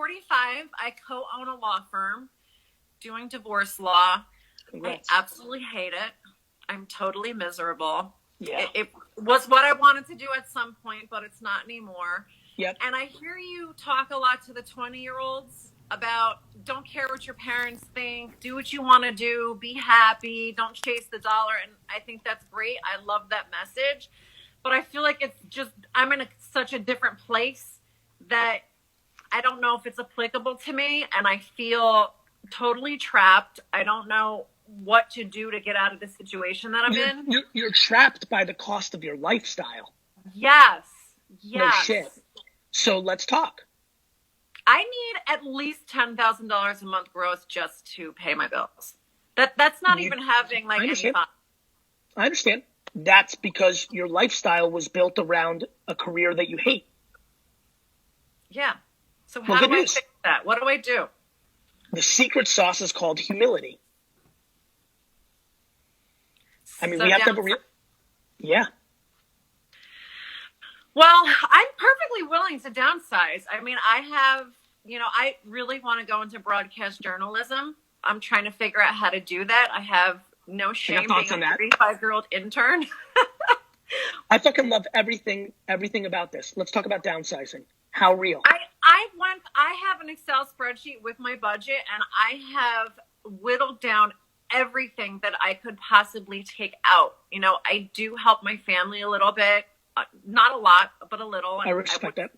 45. I co-own a law firm doing divorce law. Congrats. I absolutely hate it. I'm totally miserable. Yeah. It was what I wanted to do at some point, but it's not anymore. Yep. And I hear you talk a lot to the 20-year-olds about don't care what your parents think, do what you want to do, be happy, don't chase the dollar. And I think that's great. I love that message. But I feel like it's just, I'm in such a different place that I don't know if it's applicable to me. And I feel totally trapped. I don't know what to do to get out of the situation that I'm in. You're trapped by the cost of your lifestyle. Yes. No shit. So let's talk. I need at least $10,000 a month gross just to pay my bills. That's not even having like any fun. I understand. That's because your lifestyle was built around a career that you hate. Yeah. So how do I fix that? What do I do? The secret sauce is called humility. I mean, we have to have yeah. Well, I'm perfectly willing to downsize. I mean, I really want to go into broadcast journalism. I'm trying to figure out how to do that. I have no shame being a 35-year-old intern. I fucking love everything about this. Let's talk about downsizing. How real? I have an Excel spreadsheet with my budget, and I have whittled down everything that I could possibly take out. You know, I do help my family a little bit. Not a lot, but a little. I respect that.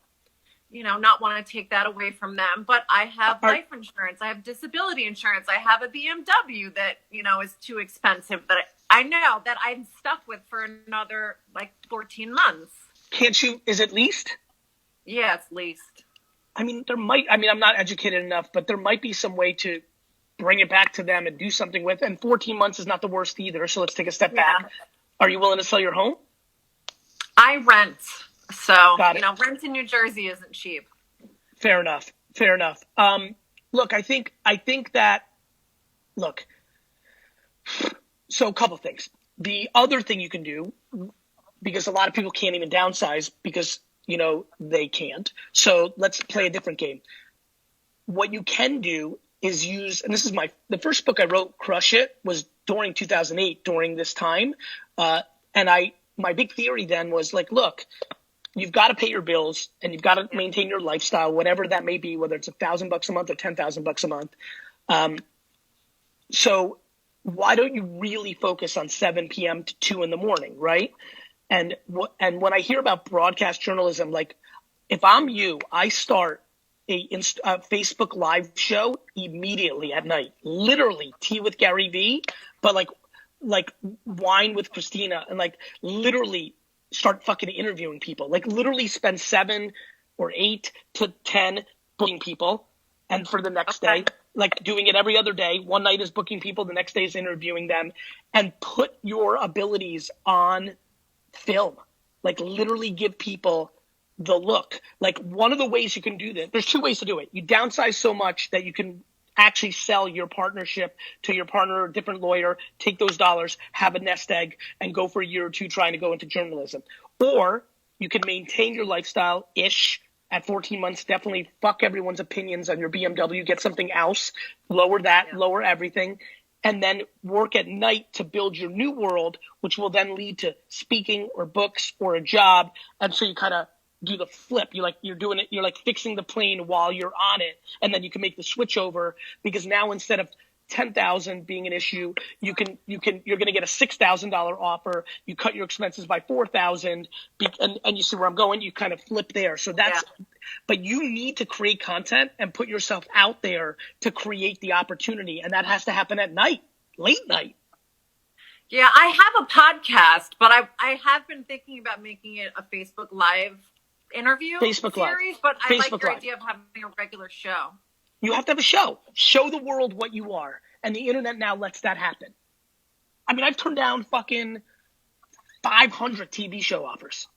You know, not want to take that away from them. But I have life insurance. I have disability insurance. I have a BMW that, you know, is too expensive that I know that I'm stuck with for another, 14 months. Can't you? Is it leased? Yeah, it's leased. I'm not educated enough, but there might be some way to bring it back to them and do something with. And 14 months is not the worst either. So let's take a step back. Are you willing to sell your home? I rent. So, rent in New Jersey isn't cheap. Fair enough. Look, I think that, so a couple things. The other thing you can do, because a lot of people can't even downsize because, they can't. So let's play a different game. What you can do is use, and this is the first book I wrote, Crush It, was during 2008, during this time. My big theory then was look, you've got to pay your bills and you've got to maintain your lifestyle, whatever that may be, whether it's $1,000 a month or $10,000 a month. So why don't you really focus on 7 p.m. to 2 in the morning, right? And when I hear about broadcast journalism, if I'm you, I start a Facebook live show immediately at night, literally Tea with Gary V, but like Wine with Christina, and literally start fucking interviewing people, literally spend 7 or 8 to 10 booking people. And for the next day, doing it every other day, one night is booking people, the next day is interviewing them, and put your abilities on film, literally give people the look. One of the ways you can do this, there's 2 ways to do it. You downsize so much that you can actually sell your partnership to your partner or a different lawyer, take those dollars, have a nest egg, and go for a year or 2 trying to go into journalism. Or you can maintain your lifestyle-ish at 14 months, definitely fuck everyone's opinions on your BMW, get something else, lower that, lower everything, and then work at night to build your new world, which will then lead to speaking or books or a job. And so you kind of do the flip. You're doing it. You're fixing the plane while you're on it. And then you can make the switch over, because now instead of 10,000 being an issue, you're going to get a $6,000 offer. You cut your expenses by 4,000 and you see where I'm going. You kind of flip there. So but you need to create content and put yourself out there to create the opportunity. And that has to happen at night, late night. Yeah, I have a podcast, but I have been thinking about making it a Facebook Live interview series, but I like your idea of having a regular show. You have to have a show. Show the world what you are. And the internet now lets that happen. I mean, I've turned down fucking 500 TV show offers.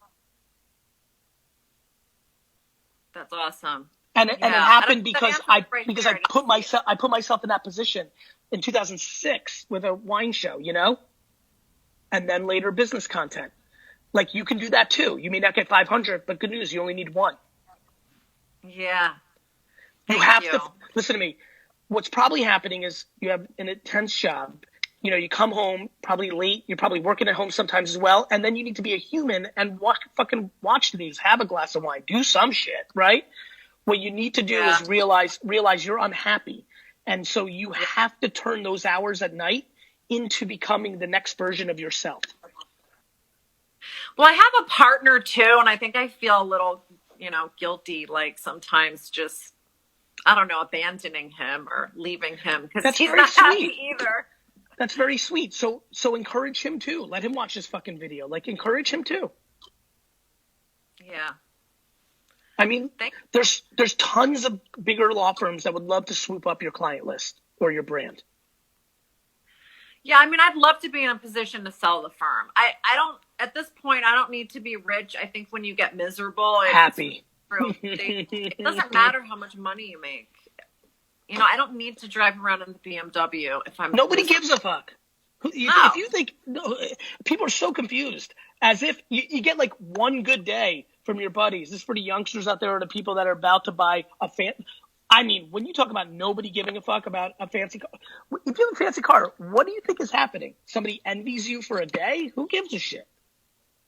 That's awesome. And it happened because I put myself in that position in 2006 with a wine show, and then later business content. You can do that too. You may not get 500, but good news, you only need 1. Yeah. You Thank have you. to listen to me. What's probably happening is you have an intense job. You come home probably late. You're probably working at home sometimes as well. And then you need to be a human and fucking watch these, have a glass of wine, do some shit, right? What you need to do is realize you're unhappy. And so you have to turn those hours at night into becoming the next version of yourself. Well, I have a partner too, and I think I feel a little, guilty, like sometimes just, I don't know, abandoning him or leaving him because he's not happy either. That's very sweet. So encourage him too. Let him watch this fucking video. Like, encourage him too. Yeah. I mean, there's tons of bigger law firms that would love to swoop up your client list or your brand. Yeah, I mean, I'd love to be in a position to sell the firm. I don't, at this point, I don't need to be rich. I think when you get miserable, happy. It doesn't matter how much money you make. I don't need to drive around in the BMW if I'm. Nobody gives a fuck. If you think, people are so confused. As if you get like one good day from your buddies. This is for the youngsters out there or the people that are about to buy a I mean, when you talk about nobody giving a fuck about a fancy car, if you have a fancy car, what do you think is happening? Somebody envies you for a day? Who gives a shit?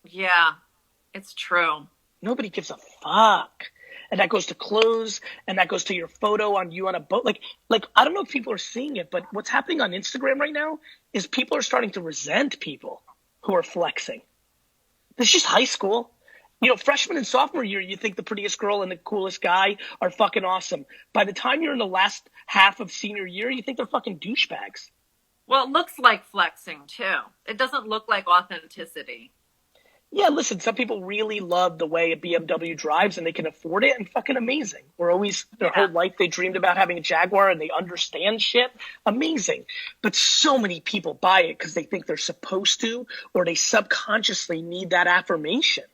Yeah, it's true. Nobody gives a fuck. And that goes to clothes, and that goes to your photo on you on a boat. Like I don't know if people are seeing it, but what's happening on Instagram right now is people are starting to resent people who are flexing. It's just high school. Freshman and sophomore year, you think the prettiest girl and the coolest guy are fucking awesome. By the time you're in the last half of senior year, you think they're fucking douchebags. Well, it looks like flexing, too. It doesn't look like authenticity. Yeah, listen, some people really love the way a BMW drives and they can afford it, and fucking amazing. Their whole life they dreamed about having a Jaguar and they understand shit. Amazing. But so many people buy it because they think they're supposed to, or they subconsciously need that affirmation.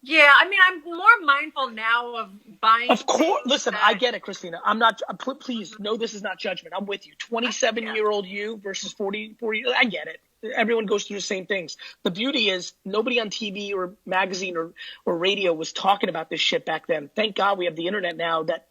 Yeah, I mean, I'm more mindful now of buying. Of course. Listen, I get it, Christina. I'm not, please, no, this is not judgment. I'm with you. 27-year-old you versus 44 years. I get it. Everyone goes through the same things. The beauty is nobody on TV or magazine or radio was talking about this shit back then. Thank God we have the internet now that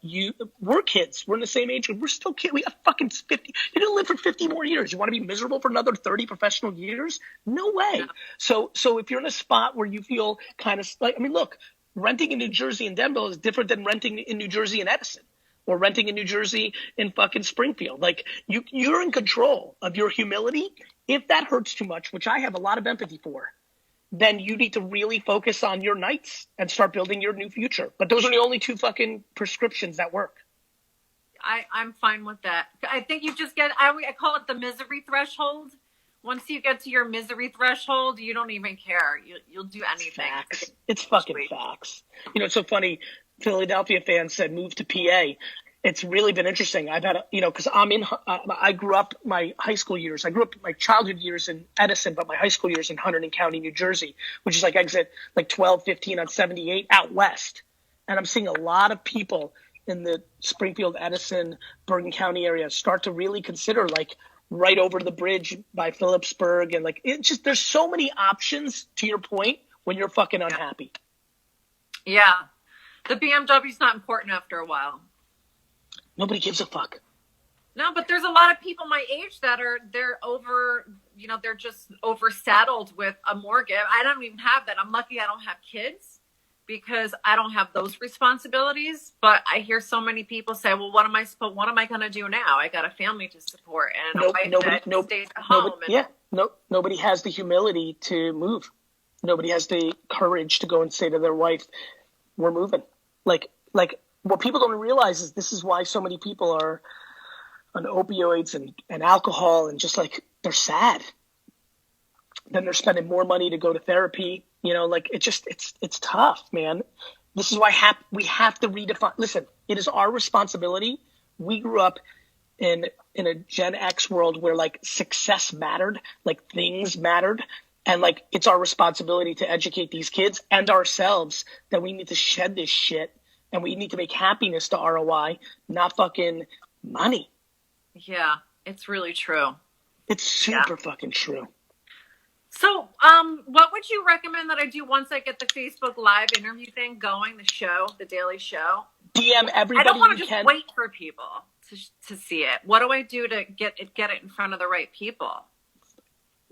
we're kids. We're in the same age group. We're still kids. We have fucking 50. You're going to live for 50 more years. You want to be miserable for another 30 professional years? No way. Yeah. So if you're in a spot where you feel kind of like, I mean, look, renting in New Jersey and Denver is different than renting in New Jersey and Edison. Or renting in New Jersey in fucking Springfield. Like, you're in control of your humility. If that hurts too much, which I have a lot of empathy for, then you need to really focus on your nights and start building your new future. But those are the only two fucking prescriptions that work. I'm fine with that. I think you just I call it the misery threshold. Once you get to your misery threshold, you don't even care. You'll do anything. Facts. It's fucking facts. It's so funny. Philadelphia fans said move to PA. It's really been interesting. I've had, because I grew up my high school years. I grew up my childhood years in Edison, but my high school years in Hunterdon County, New Jersey, which is like exit like 12, 15 on 78 out west. And I'm seeing a lot of people in the Springfield, Edison, Bergen County area start to really consider like right over the bridge by Phillipsburg. And like, there's so many options to your point when you're fucking unhappy. Yeah. The BMW's not important after a while. Nobody gives a fuck. No, but there's a lot of people my age that they're just oversaddled with a mortgage. I don't even have that. I'm lucky I don't have kids because I don't have those responsibilities. But I hear so many people say, well, what am I going to do now? I got a family to support and a wife that stays at home. Nobody has the humility to move. Nobody has the courage to go and say to their wife, we're moving. Like what people don't realize is this is why so many people are on opioids and alcohol and just like they're sad. Then they're spending more money to go to therapy. It's tough, man. This is why we have to redefine. Listen, it is our responsibility. We grew up in a Gen X world where like success mattered, like things mattered. And like, it's our responsibility to educate these kids and ourselves that we need to shed this shit and we need to make happiness to ROI, not fucking money. Yeah, it's really true. It's super fucking true. So, what would you recommend that I do once I get the Facebook Live interview thing going, the Daily Show? DM I everybody don't want to you just can. wait for people to see it. What do I do to get it in front of the right people?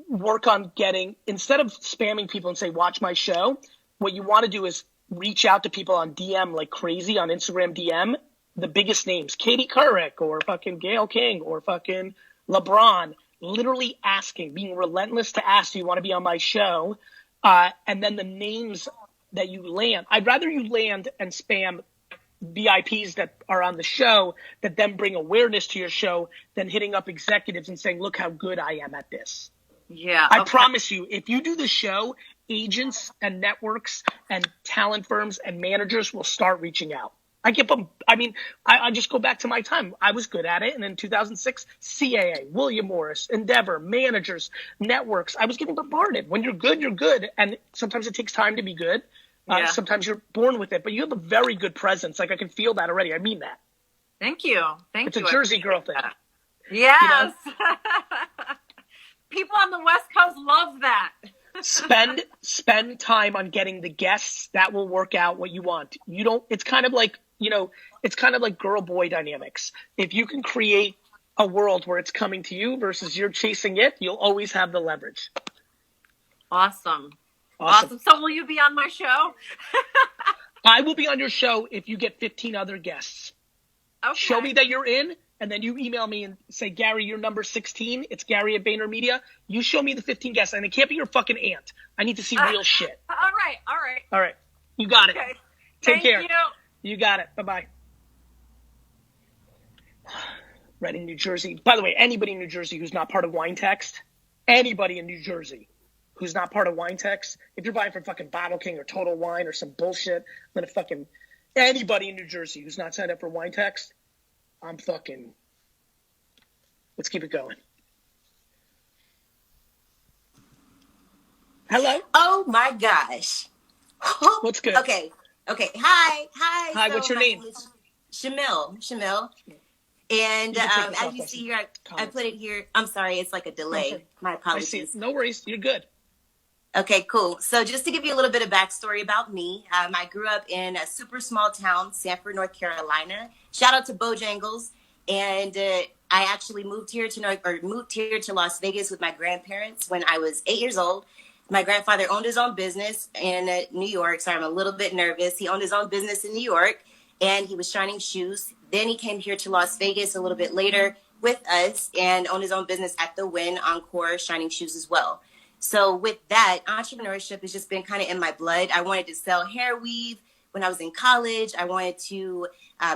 Work on getting, instead of spamming people and say, watch my show, what you want to do is reach out to people on DM like crazy, on Instagram DM, the biggest names, Katie Couric or fucking Gail King or fucking LeBron, literally asking, being relentless to ask, do you want to be on my show? And then the names that you land, I'd rather you land and spam VIPs that are on the show that then bring awareness to your show than hitting up executives and saying, look how good I am at this. Yeah. I promise you, if you do the show, agents and networks and talent firms and managers will start reaching out. I just go back to my time. I was good at it. And in 2006, CAA, William Morris, Endeavor, managers, networks, I was getting bombarded. When you're good, you're good. And sometimes it takes time to be good. Sometimes you're born with it. But you have a very good presence. Like, I can feel that already. I mean that. Thank you. It's a Jersey girl thing. Yes. You know? People on the West Coast love that. Spend time on getting the guests that will work out what you want. It's kind of like, it's kind of like girl boy dynamics. If you can create a world where it's coming to you versus you're chasing it, you'll always have the leverage. Awesome. So will you be on my show? I will be on your show if you get 15 other guests. Okay. Show me that you're in. And then you email me and say, Gary, you're number 16. It's Gary at VaynerMedia. You show me the 15 guests. And it can't be your fucking aunt. I need to see real shit. All right. You got it. Okay. Take care. You. You got it. Bye-bye. Reading, New Jersey. By the way, anybody in New Jersey who's not part of Wine Text, anybody in New Jersey who's not part of Wine Text, if you're buying from fucking Bottle King or Total Wine or some bullshit, I'm going to fucking anybody in New Jersey who's not signed up for Wine Text, let's keep it going. Hello? Oh my gosh. What's good? Okay. Hi. Hi, what's your name? Shamil. And as you see here, I put it here. I'm sorry, it's like a delay. Okay. My apologies. I see. No worries. You're good. Okay, cool. So just to give you a little bit of backstory about me, I grew up in a super small town, Sanford, North Carolina. Shout out to Bojangles. And I actually moved here to Las Vegas with my grandparents when I was 8 years old. My grandfather owned his own business in New York. Sorry, I'm a little bit nervous. He owned his own business in New York, and he was shining shoes. Then he came here to Las Vegas a little bit later with us and owned his own business at the Wynn Encore shining shoes as well. So with that, entrepreneurship has just been kind of in my blood. I wanted to sell hair weave when I was in college. I wanted to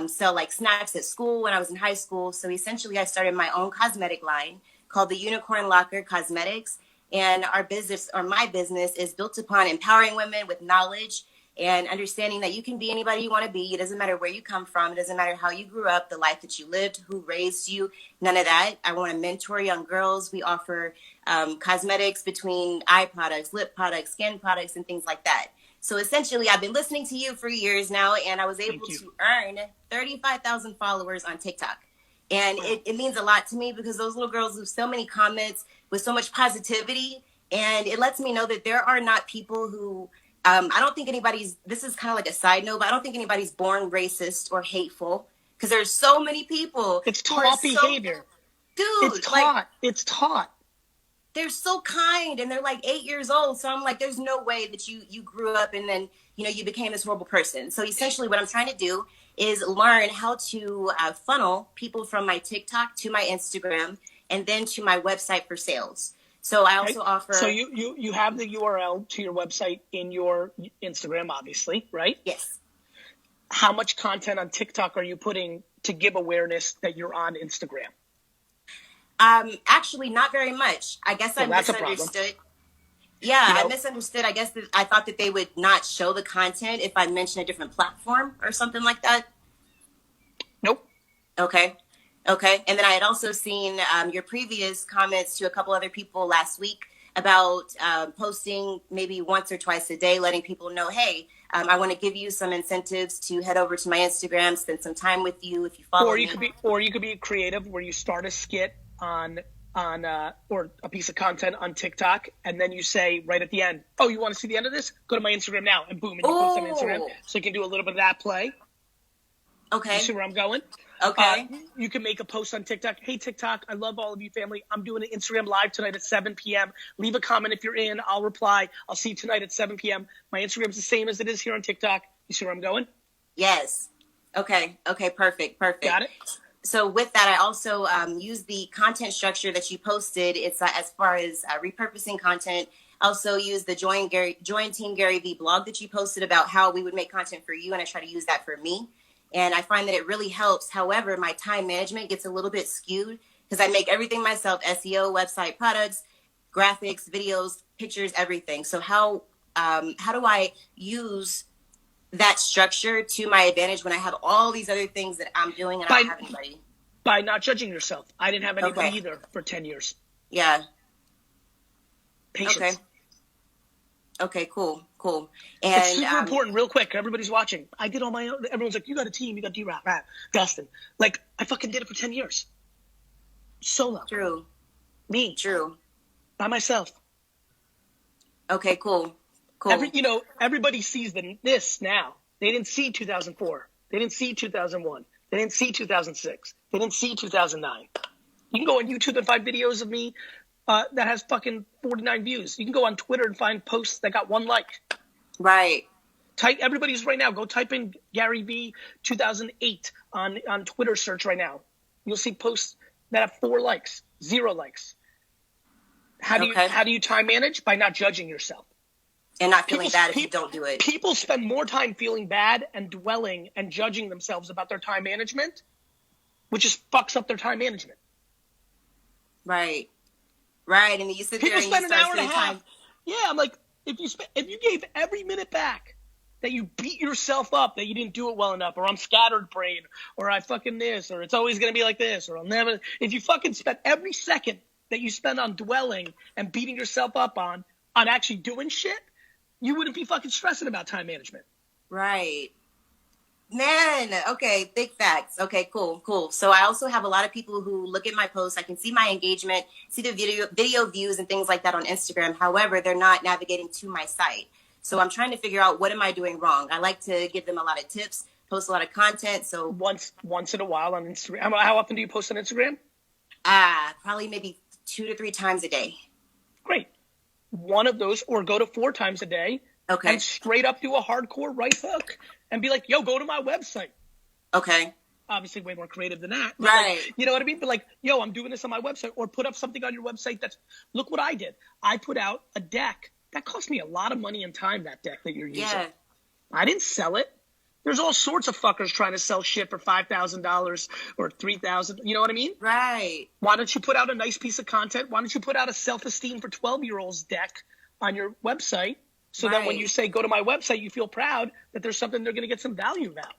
sell like snacks at school when I was in high school. So essentially I started my own cosmetic line called the Unicorn Locker Cosmetics. And my business is built upon empowering women with knowledge and understanding that you can be anybody you want to be. It doesn't matter where you come from. It doesn't matter how you grew up, the life that you lived, who raised you, none of that. I want to mentor young girls. We offer cosmetics between eye products, lip products, skin products, and things like that. So essentially, I've been listening to you for years now, and I was able to earn 35,000 followers on TikTok. And it means a lot to me because those little girls leave so many comments with so much positivity. And it lets me know that there are not people who, I don't think this is kind of like a side note, but I don't think anybody's born racist or hateful because there's so many people. It's taught behavior. Dude. It's taught. They're so kind and they're like 8 years old. So I'm like, there's no way that you grew up and then, you became this horrible person. So essentially what I'm trying to do is learn how to funnel people from my TikTok to my Instagram and then to my website for sales. So I also offer. So you have the URL to your website in your Instagram, obviously, right? Yes. How much content on TikTok are you putting to give awareness that you're on Instagram? Actually, not very much. I guess I misunderstood. Yeah, I misunderstood. I guess I thought that they would not show the content if I mentioned a different platform or something like that. Nope. Okay. And then I had also seen your previous comments to a couple other people last week about posting maybe once or twice a day, letting people know, hey, I want to give you some incentives to head over to my Instagram, spend some time with you if you follow me. Or you could be creative where you start a skit on or a piece of content on TikTok, and then you say right at the end, oh, you want to see the end of this? Go to my Instagram now, and boom, and you post on Instagram. So you can do a little bit of that play. You Okay. see where I'm going? Okay. You can make a post on TikTok. Hey, TikTok, I love all of you, family. I'm doing an Instagram live tonight at 7 p.m. Leave a comment if you're in. I'll reply. I'll see you tonight at 7 p.m. My Instagram's the same as it is here on TikTok. You see where I'm going? Yes. Okay. Okay. Perfect. Perfect. Got it? So with that, I also use the content structure that you posted. It's as far as repurposing content. Also use the Join Team Gary V blog that you posted about how we would make content for you, and I try to use that for me. And I find that it really helps. However, my time management gets a little bit skewed because I make everything myself: SEO, website, products, graphics, videos, pictures, everything. So how do I use that structure to my advantage when I have all these other things that I'm doing and I don't have anybody? By not judging yourself. I didn't have anybody either for 10 years. Yeah. Patience. Okay, cool. And it's super important, real quick. Everybody's watching. I did all my own. Everyone's like, you got a team. You got D-Rap, Dustin. Like, I fucking did it for 10 years. Solo. True. Me. True. By myself. Okay, cool. Everybody sees this now. They didn't see 2004. They didn't see 2001. They didn't see 2006. They didn't see 2009. You can go on YouTube and find videos of me that has fucking 49 views. You can go on Twitter and find posts that got 1 like. Right. Everybody's right now. Go type in Gary V 2008 on Twitter search right now. You'll see posts that have 4 likes, 0 likes. How do you time manage? By not judging yourself. And not feeling bad if you don't do it. People spend more time feeling bad and dwelling and judging themselves about their time management, which just fucks up their time management. Right. Right. And you sit there and you spend an hour and a half. Time. Yeah, I'm like, if you gave every minute back that you beat yourself up that you didn't do it well enough, or I'm scattered brain, or I fucking this, or it's always gonna be like this, or I'll never. If you fucking spent every second that you spend on dwelling and beating yourself up on actually doing shit, you wouldn't be fucking stressing about time management. Right. Man, okay, big facts. Okay, cool. So I also have a lot of people who look at my posts. I can see my engagement, see the video views and things like that on Instagram. However, they're not navigating to my site. So I'm trying to figure out, what am I doing wrong? I like to give them a lot of tips, post a lot of content. So once in a while on Instagram. How often do you post on Instagram? Probably maybe 2 to 3 times a day. Great. One of those, or go to 4 times a day. Okay. And straight up do a hardcore right hook and be like, yo, go to my website. Okay. Obviously way more creative than that. Right. Like, you know what I mean? But like, yo, I'm doing this on my website. Or put up something on your website look what I did. I put out a deck. That cost me a lot of money and time, that deck that you're using. Yeah. I didn't sell it. There's all sorts of fuckers trying to sell shit for $5,000 or $3,000. You know what I mean? Right. Why don't you put out a nice piece of content? Why don't you put out a self-esteem for 12-year-olds deck on your website? So that when you say, go to my website, you feel proud that there's something they're going to get some value about.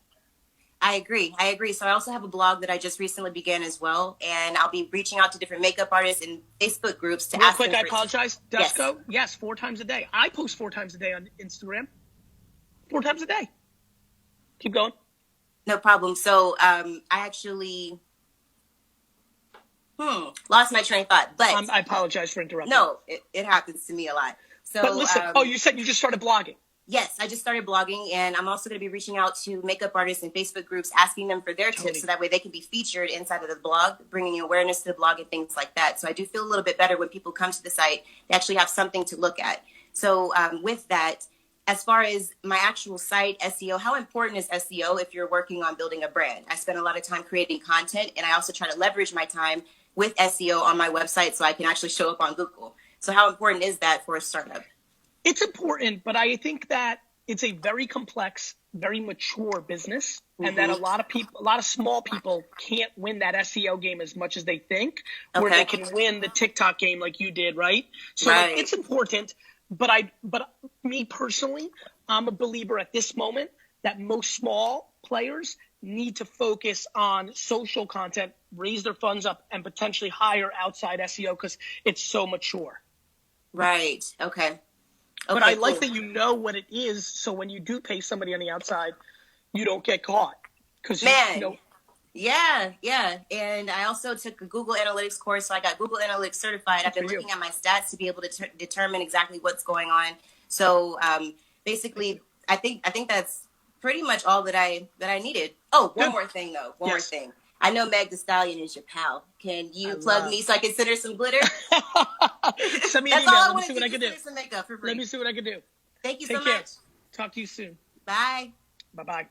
I agree. So I also have a blog that I just recently began as well. And I'll be reaching out to different makeup artists and Facebook groups to ask them. Real quick, I apologize. Dusko, yes, 4 times a day. I post 4 times a day on Instagram. 4 times a day. Keep going. No problem. So I actually lost my train of thought. But I apologize for interrupting. No, it happens to me a lot. So, but listen, you said you just started blogging. Yes, I just started blogging, and I'm also going to be reaching out to makeup artists and Facebook groups, asking them for their tips, so that way they can be featured inside of the blog, bringing awareness to the blog and things like that. So I do feel a little bit better when people come to the site, they actually have something to look at. So with that, as far as my actual site, SEO, how important is SEO if you're working on building a brand? I spend a lot of time creating content, and I also try to leverage my time with SEO on my website so I can actually show up on Google. So how important is that for a startup? It's important, but I think that it's a very complex, very mature business, and that a lot of small people can't win that SEO game as much as they think, where they can win the TikTok game like you did, right? So like, it's important, but me personally, I'm a believer at this moment that most small players need to focus on social content, raise their funds up, and potentially hire outside SEO because it's so mature. Right. Okay. But I like that you know what it is, so when you do pay somebody on the outside, you don't get caught. Yeah. And I also took a Google Analytics course, so I got Google Analytics certified. I've been looking at my stats to be able to determine exactly what's going on. So basically, I think that's pretty much all that I needed. Oh, one Good. more thing though. One more Yes. thing. I know Meg Thee Stallion is your pal. Can you plug me so I can send her some glitter? Send me an That's email. all I Let me want see to what I do. can Just do. send her some makeup for free. Let me see what I can do. Thank you Take so care. much. Talk to you soon. Bye. Bye-bye.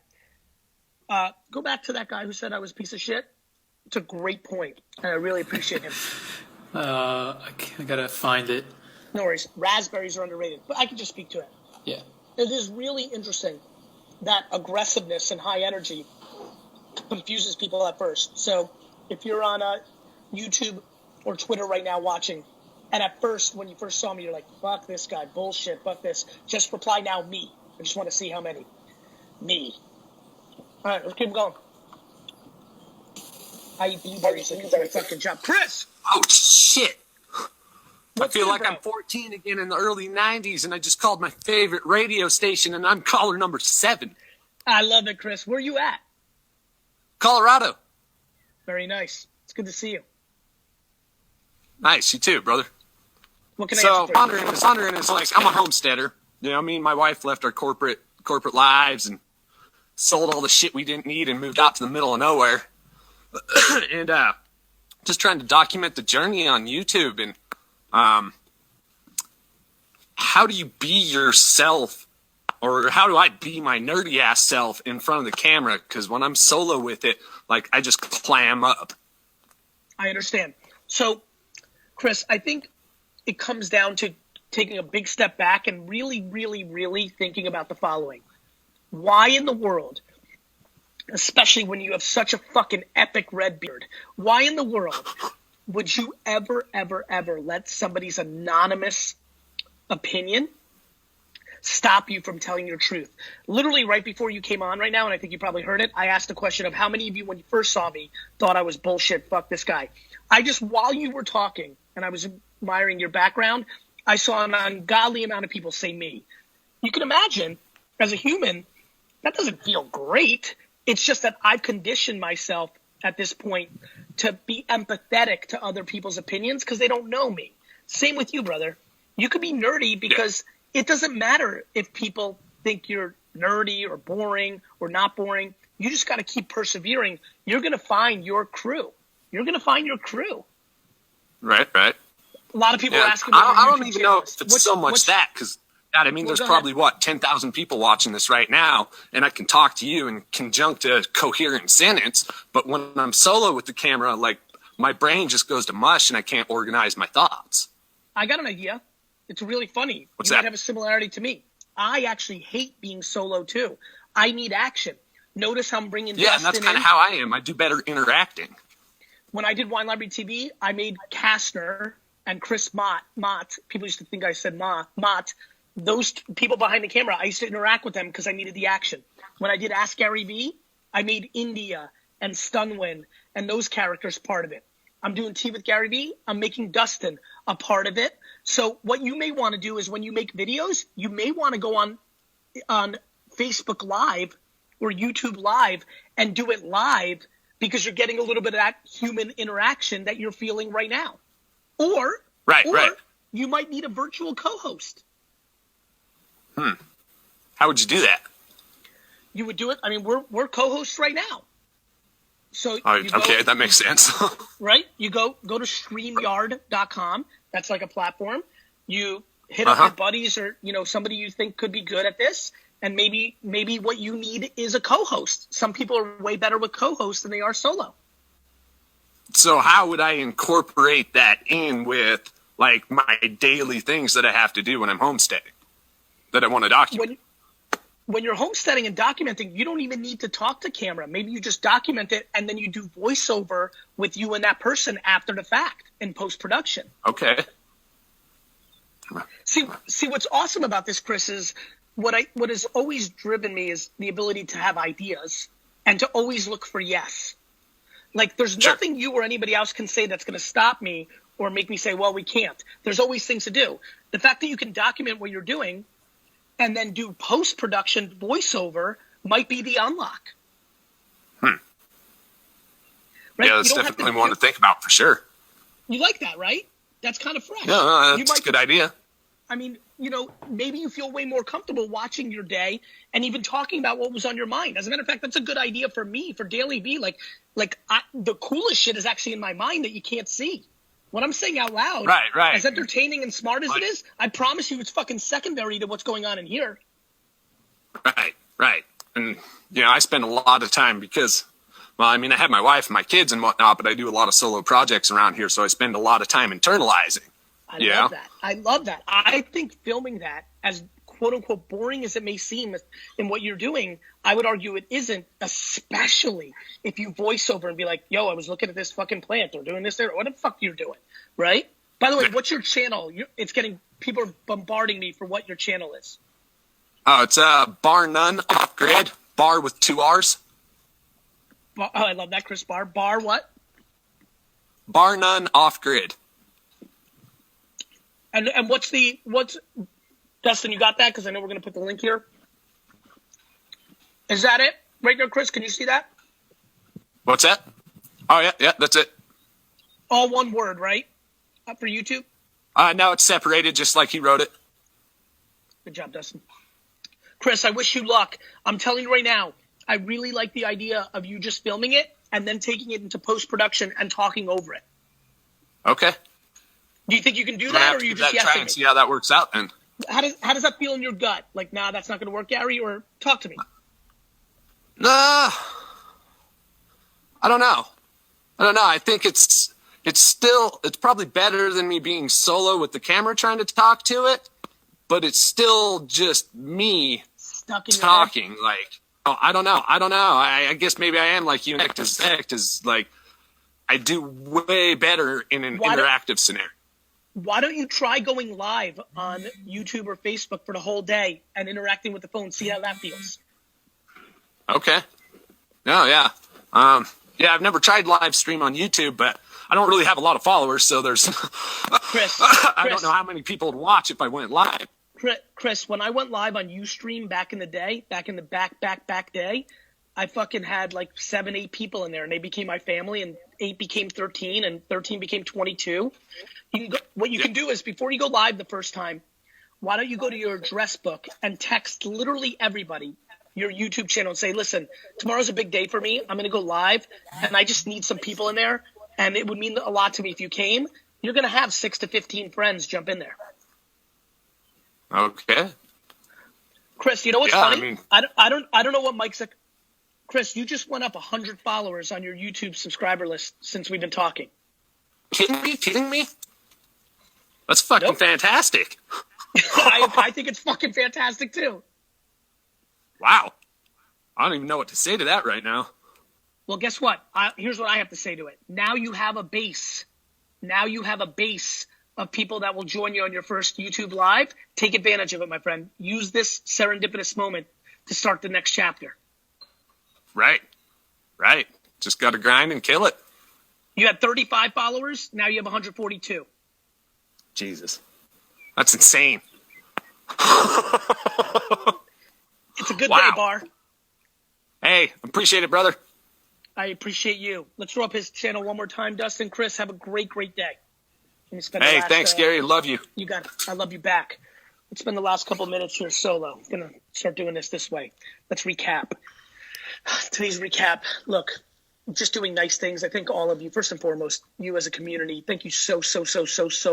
Go back to that guy who said I was a piece of shit. It's a great point, and I really appreciate him. I gotta find it. No worries. Raspberries are underrated, but I can just speak to it. Yeah. It is really interesting that aggressiveness and high energy confuses people at first. So if you're on YouTube or Twitter right now watching, and at first, when you first saw me, you're like, fuck this guy, bullshit, fuck this. Just reply now, me. I just want to see how many. Me. All right, let's keep going. I eat blueberries like it's my fucking job. Chris! Oh, shit. What's I feel good, like bro? I'm 14 again in the early 90s, and I just called my favorite radio station, and I'm caller number 7. I love it, Chris. Where you at? Colorado. Very nice. It's good to see you. Nice, you too, brother. What can I So, answer for you? wondering is like, I'm a homesteader. You know, me and my wife left our corporate lives and sold all the shit we didn't need and moved out to the middle of nowhere. And just trying to document the journey on YouTube. And how do you be yourself, or how do I be my nerdy ass self in front of the camera? Because when I'm solo with it, like, I just clam up. I understand. So, Chris, I think it comes down to taking a big step back and really, really, really thinking about the following. Why in the world, especially when you have such a fucking epic red beard, why in the world would you ever, ever, ever let somebody's anonymous opinion stop you from telling your truth? Literally right before you came on right now, and I think you probably heard it, I asked a question of how many of you, when you first saw me, thought I was bullshit, fuck this guy. I just, while you were talking and I was admiring your background, I saw an ungodly amount of people say me. You can imagine, as a human, that doesn't feel great. It's just that I've conditioned myself at this point to be empathetic to other people's opinions because they don't know me. Same with you, brother. You could be nerdy because it doesn't matter if people think you're nerdy or boring or not boring. You just got to keep persevering. You're going to find your crew. You're going to find your crew. Right, right. A lot of people are Yeah, asking me. I don't even know if it's so much that, because God, I mean, there's go probably, 10,000 people watching this right now, and I can talk to you and conjunct a coherent sentence, but when I'm solo with the camera, like, my brain just goes to mush and I can't organize my thoughts. I got an idea. It's really funny. What's You that? might have a similarity to me. I actually hate being solo too. I need action. Notice how I'm bringing Yeah, and that's Dustin kind in. of how I am. I do better interacting. When I did Wine Library TV, I made Kastner and Chris Mott. People used to think I said Mott. Those people behind the camera, I used to interact with them because I needed the action. When I did Ask Gary Vee, I made India and Stunwin and those characters part of it. I'm doing Tea with Gary Vee. I'm making Dustin a part of it. So what you may want to do is when you make videos, you may want to go on Facebook Live or YouTube Live and do it live because you're getting a little bit of that human interaction that you're feeling right now. Or Right. you might need a virtual co-host. How would you do that? You would do it. I mean, we're co-hosts right now. So Oh, you go, okay, that makes sense. right? You go to StreamYard.com. That's like a platform. You hit up your buddies or somebody you think could be good at this, and maybe what you need is a co-host. Some people are way better with co-hosts than they are solo. So how would I incorporate that in with, like, my daily things that I have to do when I'm homesteading that I want to document? When you're homesteading and documenting, you don't even need to talk to camera. Maybe you just document it and then you do voiceover with you and that person after the fact in post-production. Okay. See what's awesome about this, Chris, is what has always driven me is the ability to have ideas and to always look for yes. Like there's nothing you or anybody else can say that's going to stop me or make me say, well, we can't. There's always things to do. The fact that you can document what you're doing and then do post-production voiceover might be the unlock. Right? Yeah, that's definitely one to think about for sure. You like that, right? That's kind of fresh. Yeah, You that's a might good idea. I mean, maybe you feel way more comfortable watching your day and even talking about what was on your mind. As a matter of fact, that's a good idea for me, for Daily B. The coolest shit is actually in my mind that you can't see. What I'm saying out loud, right, as entertaining and smart as it is, I promise you it's fucking secondary to what's going on in here. Right. And, I spend a lot of time because, well, I mean, I have my wife and my kids and whatnot, but I do a lot of solo projects around here, so I spend a lot of time internalizing. I love that. I think filming that, as quote-unquote boring as it may seem in what you're doing, I would argue it isn't, especially if you voice over and be like, yo, I was looking at this fucking plant or doing this there. What the fuck you're doing, right? By the way, what's your channel? People are bombarding me for what your channel is. Oh, it's Bar None Off Grid. Bar with 2 R's. Oh, I love that, Chris Bar. Bar what? Bar None Off Grid. And what's Dustin, you got that? Because I know we're going to put the link here. Is that it? Right there, Chris, can you see that? What's that? Oh, yeah, that's it. All one word, right? For YouTube? No, it's separated just like he wrote it. Good job, Dustin. Chris, I wish you luck. I'm telling you right now, I really like the idea of you just filming it and then taking it into post-production and talking over it. Okay. Do you think you can do that, or are you just try and see how that works out then? How does that feel in your gut? Like, nah, that's not going to work, Gary? Or talk to me. I don't know. I think it's probably better than me being solo with the camera trying to talk to it, but it's still just me stuck in talking. Like, I don't know. I guess maybe I am like you, is like I do way better in an interactive scenario. Why don't you try going live on YouTube or Facebook for the whole day and interacting with the phone? See how that feels. Okay. No, yeah. I've never tried live stream on YouTube, but I don't really have a lot of followers, so there's Chris, I don't know how many people would watch if I went live. Chris, when I went live on Ustream back in the day, back in the back day, I fucking had like 7-8 people in there, and they became my family, and 8 became 13, and 13 became 22. What you can do is, before you go live the first time, why don't you go to your address book and text literally everybody your YouTube channel and say, listen, tomorrow's a big day for me. I'm going to go live, and I just need some people in there, and it would mean a lot to me if you came. You're going to have 6 to 15 friends jump in there. Okay. Chris, you know what's funny? I I don't know what Mike's like. Chris, you just went up 100 followers on your YouTube subscriber list since we've been talking. Kidding me? That's fucking fantastic. I think it's fucking fantastic too. Wow. I don't even know what to say to that right now. Well, guess what? Here's what I have to say to it. Now you have a base. Of people that will join you on your first YouTube live. Take advantage of it, my friend. Use this serendipitous moment to start the next chapter. Right. Just got to grind and kill it. You had 35 followers. Now you have 142. Jesus. That's insane. It's a good day, Bar. Hey, appreciate it, brother. I appreciate you. Let's throw up his channel one more time, Dustin. Chris, have a great day. Hey, thanks, Gary. Love you. You got it. I love you back. Let's spend the last couple minutes here solo. I'm going to start doing this way. Let's recap. Today's recap. Look, just doing nice things. I think all of you, first and foremost, you as a community, thank you so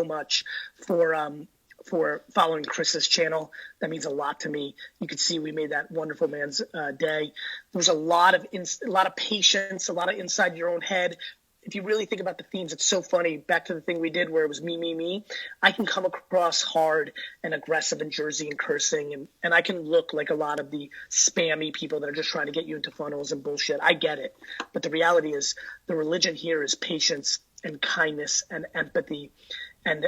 much for following Chris's channel. That means a lot to me. You can see we made that wonderful man's day. There was a lot of patience, a lot of inside your own head. If you really think about the themes, it's so funny. Back to the thing we did where it was me. I can come across hard and aggressive in Jersey and cursing, and I can look like a lot of the spammy people that are just trying to get you into funnels and bullshit. I get it. But the reality is the religion here is patience and kindness and empathy and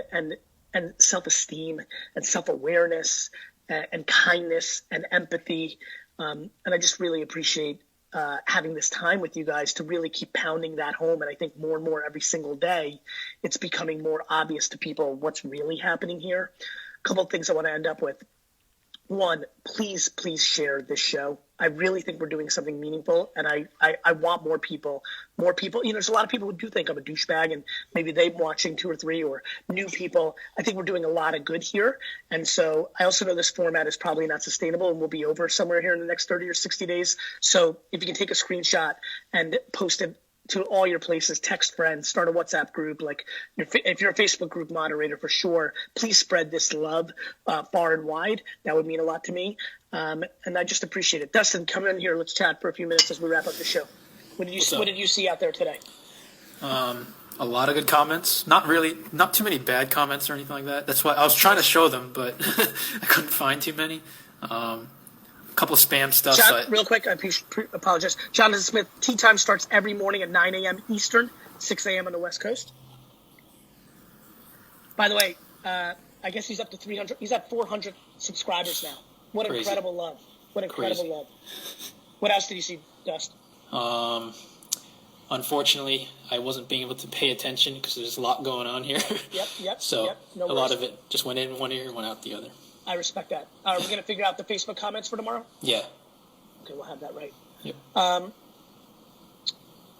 self-esteem and self-awareness and kindness and empathy. And I just really appreciate having this time with you guys to really keep pounding that home. And I think more and more every single day, it's becoming more obvious to people what's really happening here. A couple of things I want to end up with. One, please share this show. I really think we're doing something meaningful, and I want more people. There's a lot of people who do think I'm a douchebag, and maybe they're watching 2 or 3 or new people. I think we're doing a lot of good here. And so I also know this format is probably not sustainable and will be over somewhere here in the next 30 or 60 days. So if you can take a screenshot and post it to all your places, text friends, start a WhatsApp group. Like if you're a Facebook group moderator, for sure, please spread this love far and wide. That would mean a lot to me. And I just appreciate it. Dustin, come in here. Let's chat for a few minutes as we wrap up the show. What did you see out there today? A lot of good comments. Not too many bad comments or anything like that. That's why I was trying to show them, but I couldn't find too many. A couple of spam stuff. Real quick, I apologize. Jonathan Smith, tea time starts every morning at 9 a.m. Eastern, 6 a.m. on the West Coast. By the way, I guess he's up to 300. He's at 400 subscribers now. What Crazy. Incredible love. What incredible love. What else did you see, Dust? Unfortunately, I wasn't being able to pay attention because there's a lot going on here. Yep. So No a lot worries. of it just went in one ear and went out the other. I respect that. Are we going to figure out the Facebook comments for tomorrow? Yeah. Okay, we'll have that right. Yep.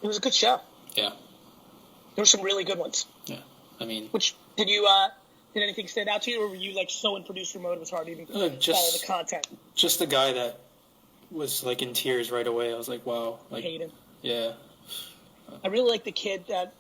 It was a good show. Yeah. There were some really good ones. Yeah. I mean, Did anything stand out to you, or were you like so in producer mode it was hard to even follow just the content? just the guy that was like in tears right away. I was like, wow. Like, Hayden. yeah. I really like the kid that